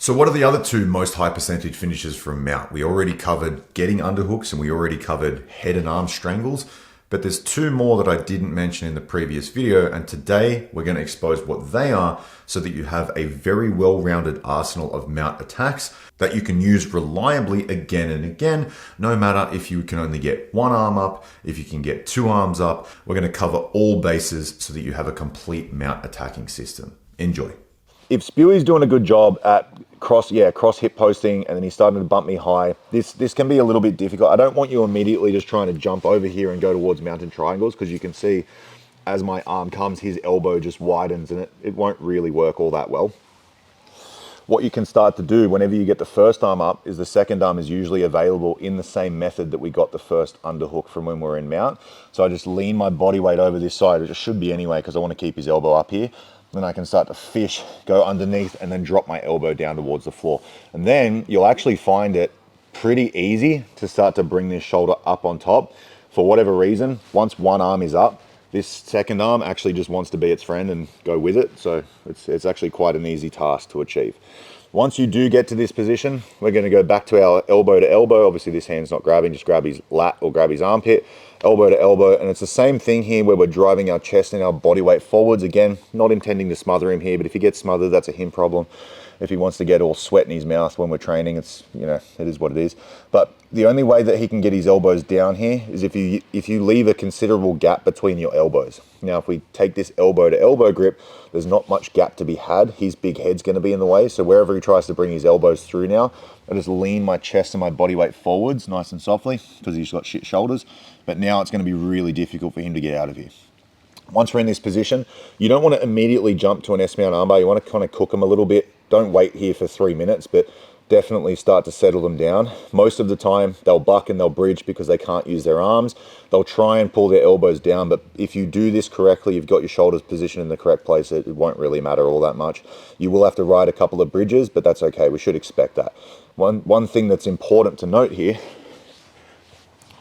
So what are the other two most high percentage finishes from mount? We already covered getting underhooks and we already covered head and arm strangles, but there's two more that I didn't mention in the previous video, and today we're going to expose what they are so that you have a very well-rounded arsenal of mount attacks that you can use reliably again and again, no matter if you can only get one arm up, if you can get two arms up. We're going to cover all bases so that you have a complete mount attacking system. Enjoy. If Spewy's doing a good job at cross hip posting and then he's starting to bump me high, this can be a little bit difficult. I don't want you immediately just trying to jump over here and go towards mounted triangles, because you can see as my arm comes, his elbow just widens and it won't really work all that well. What you can start to do whenever you get the first arm up is the second arm is usually available in the same method that we got the first underhook from when we're in mount. So I just lean my body weight over this side, it should be anyway, because I want to keep his elbow up here. Then I can start to fish, go underneath, and then drop my elbow down towards the floor. And then you'll actually find it pretty easy to start to bring this shoulder up on top. For whatever reason, once one arm is up, this second arm actually just wants to be its friend and go with it. So it's actually quite an easy task to achieve. Once you do get to this position, we're going to go back to our elbow to elbow. Obviously this hand's not grabbing, just grab his lat or grab his armpit, elbow to elbow. And it's the same thing here where we're driving our chest and our body weight forwards. Again, not intending to smother him here, but if he gets smothered, that's a him problem. If he wants to get all sweat in his mouth when we're training, it's, you know, it is what it is. But the only way that he can get his elbows down here is if you leave a considerable gap between your elbows. Now, if we take this elbow to elbow grip, there's not much gap to be had. His big head's going to be in the way. So wherever he tries to bring his elbows through now, I just lean my chest and my body weight forwards nice and softly because he's got shit shoulders. But now it's going to be really difficult for him to get out of here. Once we're in this position, you don't want to immediately jump to an S-mount armbar. You want to kind of cook them a little bit. Don't wait here for 3 minutes, but definitely start to settle them down. Most of the time, they'll buck and they'll bridge because they can't use their arms. They'll try and pull their elbows down, but if you do this correctly, you've got your shoulders positioned in the correct place, it won't really matter all that much. You will have to ride a couple of bridges, but that's okay. We should expect that. One thing that's important to note here,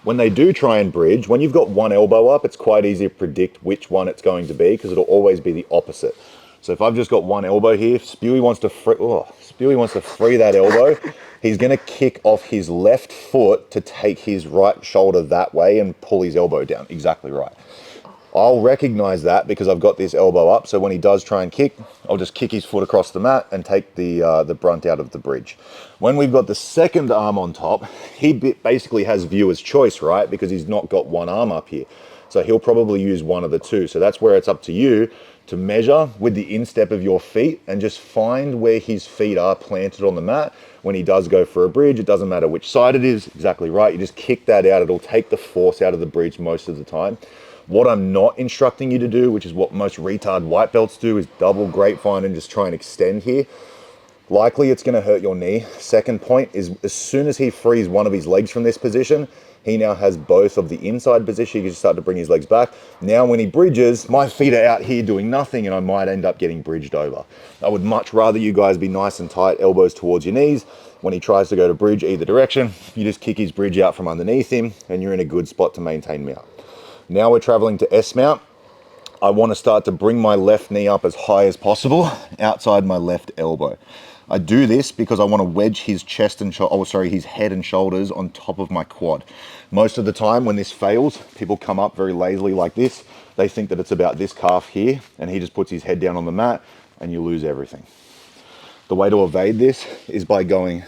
when they do try and bridge, when you've got one elbow up, it's quite easy to predict which one it's going to be because it'll always be the opposite. So if I've just got one elbow here, Spewy wants to free that elbow. He's going to kick off his left foot to take his right shoulder that way and pull his elbow down. Exactly right. I'll recognize that because I've got this elbow up. So when he does try and kick, I'll just kick his foot across the mat and take the brunt out of the bridge. When we've got the second arm on top, he basically has viewer's choice, right? Because he's not got one arm up here. So he'll probably use one of the two. So that's where it's up to you to measure with the instep of your feet and just find where his feet are planted on the mat. When he does go for a bridge, it doesn't matter which side it is, exactly right. You just kick that out. It'll take the force out of the bridge most of the time. What I'm not instructing you to do, which is what most retard white belts do, is double grapevine and just try and extend here. Likely it's going to hurt your knee. Second point is as soon as he frees one of his legs from this position, he now has both of the inside position. He can start to bring his legs back. Now when he bridges, my feet are out here doing nothing and I might end up getting bridged over. I would much rather you guys be nice and tight, elbows towards your knees. When he tries to go to bridge either direction, you just kick his bridge out from underneath him and you're in a good spot to maintain mount. Now we're traveling to S-mount. I want to start to bring my left knee up as high as possible outside my left elbow. I do this because I want to wedge his chest and his head and shoulders on top of my quad. Most of the time when this fails, people come up very lazily like this. They think that it's about this calf here and he just puts his head down on the mat and you lose everything. The way to evade this is by going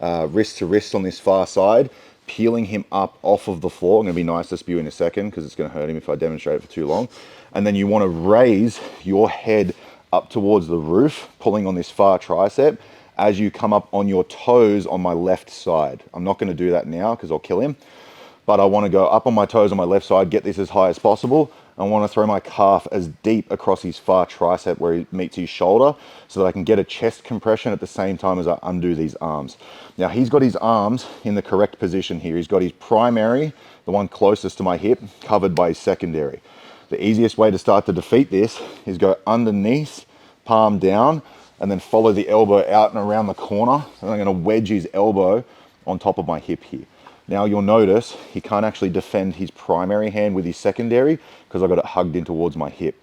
wrist to wrist on this far side, peeling him up off of the floor. I'm going to be nice to Spew in a second because it's going to hurt him if I demonstrate it for too long. And then you want to raise your head up towards the roof, pulling on this far tricep as you come up on your toes on my left side. I'm not going to do that now because I'll kill him, but I want to go up on my toes on my left side, get this as high as possible. I want to throw my calf as deep across his far tricep where he meets his shoulder so that I can get a chest compression at the same time as I undo these arms. Now he's got his arms in the correct position here. He's got his primary, the one closest to my hip, covered by his secondary. The easiest way to start to defeat this is go underneath, palm down, and then follow the elbow out and around the corner. And I'm going to wedge his elbow on top of my hip here. Now you'll notice he can't actually defend his primary hand with his secondary because I've got it hugged in towards my hip.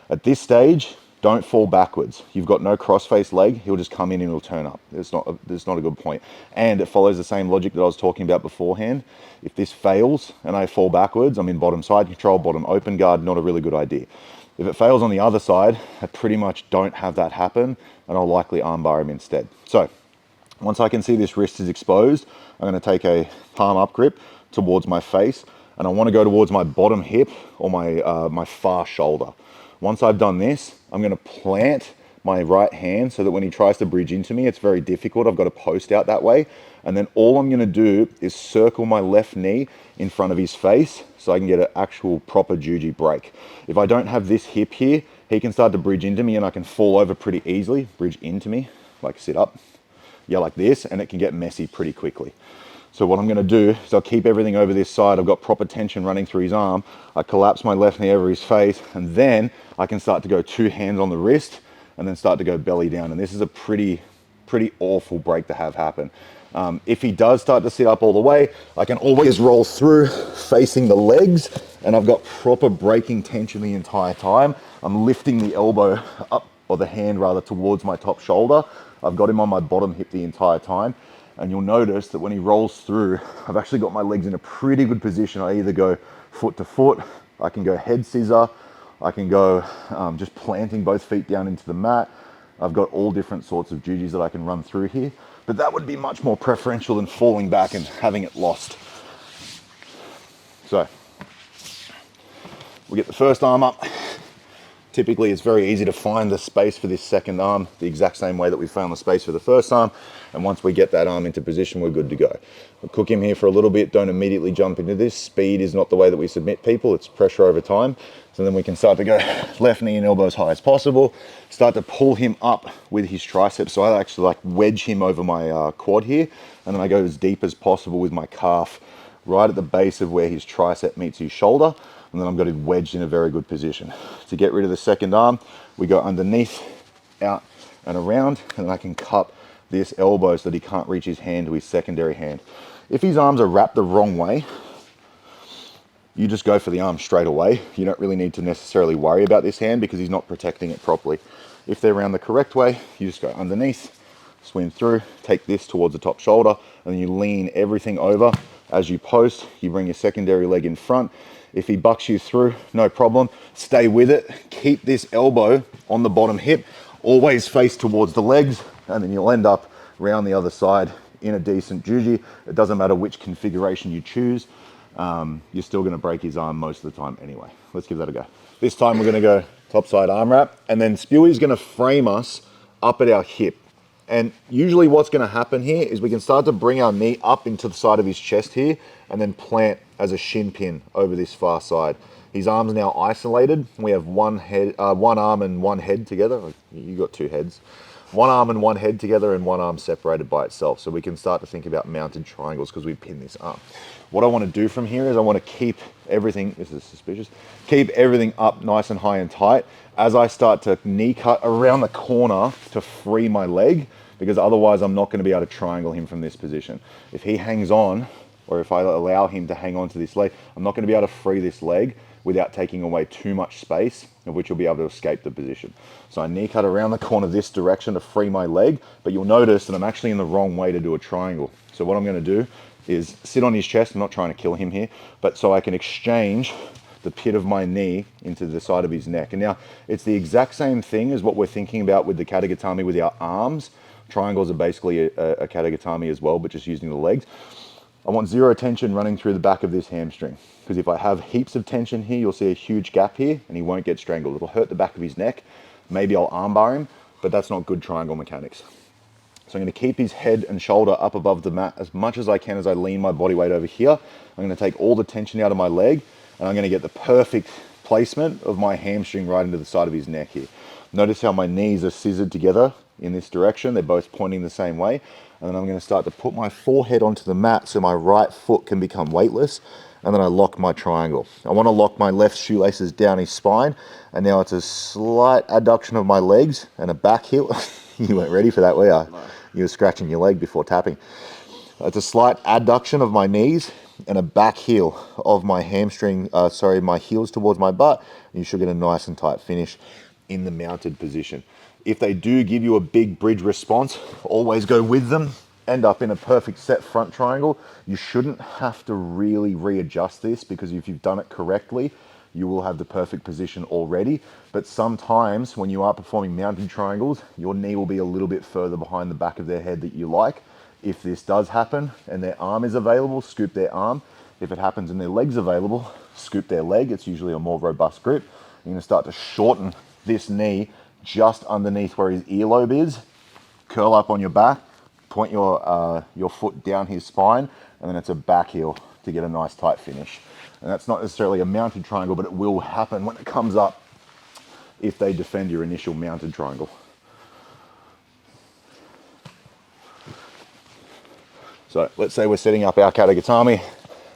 At this stage, Don't fall backwards. You've got no cross-face leg. He'll just come in and he'll turn up. It's not a good point. And it follows the same logic that I was talking about beforehand. If this fails and I fall backwards, I'm in bottom side control, bottom open guard, not a really good idea. If it fails on the other side, I pretty much don't have that happen, and I'll likely armbar him instead. So once I can see this wrist is exposed, I'm going to take a palm up grip towards my face, and I want to go towards my bottom hip or my far shoulder. Once I've done this, I'm going to plant my right hand so that when he tries to bridge into me, it's very difficult. I've got to post out that way. And then all I'm going to do is circle my left knee in front of his face so I can get an actual proper juji break. If I don't have this hip here, he can start to bridge into me and I can fall over pretty easily. Bridge into me, like sit up, yeah, like this, and it can get messy pretty quickly. So what I'm going to do is I'll keep everything over this side. I've got proper tension running through his arm. I collapse my left knee over his face, and then I can start to go 2 hands on the wrist and then start to go belly down. And this is a pretty awful break to have happen. If he does start to sit up all the way, I can always roll through facing the legs, and I've got proper braking tension the entire time. I'm lifting the elbow up, or the hand rather, towards my top shoulder. I've got him on my bottom hip the entire time. And you'll notice that when he rolls through, I've actually got my legs in a pretty good position. I either go foot to foot, I can go head scissor, I can go just planting both feet down into the mat. I've got all different sorts of jujis that I can run through here, but that would be much more preferential than falling back and having it lost. So we get the first arm up. Typically, it's very easy to find the space for this second arm the exact same way that we found the space for the first arm. And once we get that arm into position, we're good to go. We'll cook him here for a little bit. Don't immediately jump into this. Speed is not the way that we submit people. It's pressure over time. So then we can start to go left knee and elbow as high as possible. Start to pull him up with his triceps. So I actually like wedge him over my quad here. And then I go as deep as possible with my calf right at the base of where his tricep meets his shoulder. And then I've got it wedged in a very good position. To get rid of the second arm, we go underneath, out and around, and then I can cut this elbow so that he can't reach his hand to his secondary hand. If his arms are wrapped the wrong way, you just go for the arm straight away. You don't really need to necessarily worry about this hand because he's not protecting it properly. If they're around the correct way, you just go underneath, swim through, take this towards the top shoulder, and then you lean everything over. As you post, you bring your secondary leg in front. If he bucks you through, no problem. Stay with it. Keep this elbow on the bottom hip. Always face towards the legs, and then you'll end up round the other side in a decent juji. It doesn't matter which configuration you choose. You're still going to break his arm most of the time anyway. Let's give that a go. This time we're going to go topside arm wrap, and then Spewy's going to frame us up at our hip. And usually what's going to happen here is we can start to bring our knee up into the side of his chest here and then plant as a shin pin over this far side. His arm's now isolated. We have one arm and one head together. You got 2 heads. One arm and one head together and one arm separated by itself. So we can start to think about mounted triangles because we pin this arm. What I want to do from here is I want to keep everything, this is suspicious, keep everything up nice and high and tight as I start to knee cut around the corner to free my leg, because otherwise I'm not going to be able to triangle him from this position. If he hangs on, or if I allow him to hang on to this leg, I'm not going to be able to free this leg without taking away too much space, of which you'll be able to escape the position. So I knee cut around the corner this direction to free my leg, but you'll notice that I'm actually in the wrong way to do a triangle. So what I'm going to do is sit on his chest. I'm not trying to kill him here, but so I can exchange the pit of my knee into the side of his neck. And now it's the exact same thing as what we're thinking about with the katagatame with our arms. Triangles are basically a katagatame as well, but just using the legs. I want zero tension running through the back of this hamstring, because if I have heaps of tension here, you'll see a huge gap here and he won't get strangled. It'll hurt the back of his neck. Maybe I'll armbar him, but that's not good triangle mechanics. So I'm going to keep his head and shoulder up above the mat as much as I can as I lean my body weight over here. I'm going to take all the tension out of my leg, and I'm going to get the perfect placement of my hamstring right into the side of his neck here. Notice how my knees are scissored together in this direction. They're both pointing the same way. And then I'm going to start to put my forehead onto the mat so my right foot can become weightless. And then I lock my triangle. I want to lock my left shoelaces down his spine. And now it's a slight adduction of my legs and a back heel. You weren't ready for that, were you? No. You were scratching your leg before tapping. It's a slight adduction of my knees and a back heel of my hamstring, my heels towards my butt. You should get a nice and tight finish. in the mounted position. If they do give you a big bridge response, always go with them. End up in a perfect set front triangle. You shouldn't have to really readjust this, because if you've done it correctly, you will have the perfect position already. But sometimes when you are performing mounted triangles, your knee will be a little bit further behind the back of their head that you like. If this does happen and their arm is available, scoop their arm. If it happens and their leg's available, scoop their leg. It's usually a more robust grip. You're gonna start to shorten this knee just underneath where his earlobe is. Curl up on your back, point your foot down his spine, and then it's a back heel to get a nice tight finish. And that's not necessarily a mounted triangle, but it will happen when it comes up if they defend your initial mounted triangle. So let's say we're setting up our katagatame,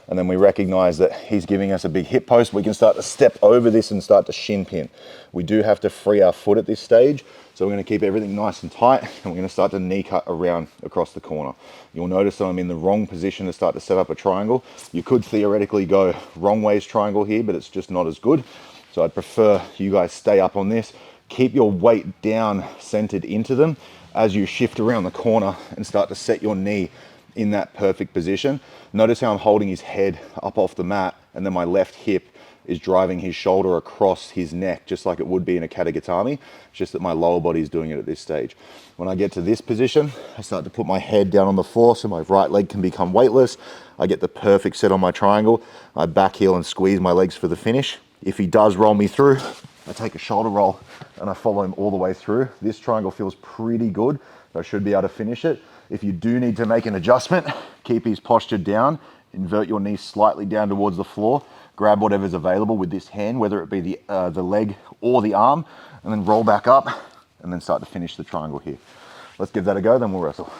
and then we recognize that he's giving us a big hip post. We can start to step over this and start to shin pin. We do have to free our foot at this stage, so we're going to keep everything nice and tight, and we're going to start to knee cut around across the corner. You'll notice that I'm in the wrong position to start to set up a triangle. You could theoretically go wrong ways triangle here, but it's just not as good. So I'd prefer you guys stay up on this. Keep your weight down, centered into them as you shift around the corner and start to set your knee in that perfect position. Notice how I'm holding his head up off the mat, and then my left hip is driving his shoulder across his neck, just like it would be in a katagatame. It's just that my lower body is doing it at this stage. When I get to this position, I start to put my head down on the floor so my right leg can become weightless. I get the perfect set on my triangle. I back heel and squeeze my legs for the finish. If he does roll me through, I take a shoulder roll and I follow him all the way through. This triangle feels pretty good. I should be able to finish it. If you do need to make an adjustment, keep his posture down, invert your knee slightly down towards the floor, grab whatever's available with this hand, whether it be the leg or the arm, and then roll back up, and then start to finish the triangle here. Let's give that a go, then we'll wrestle.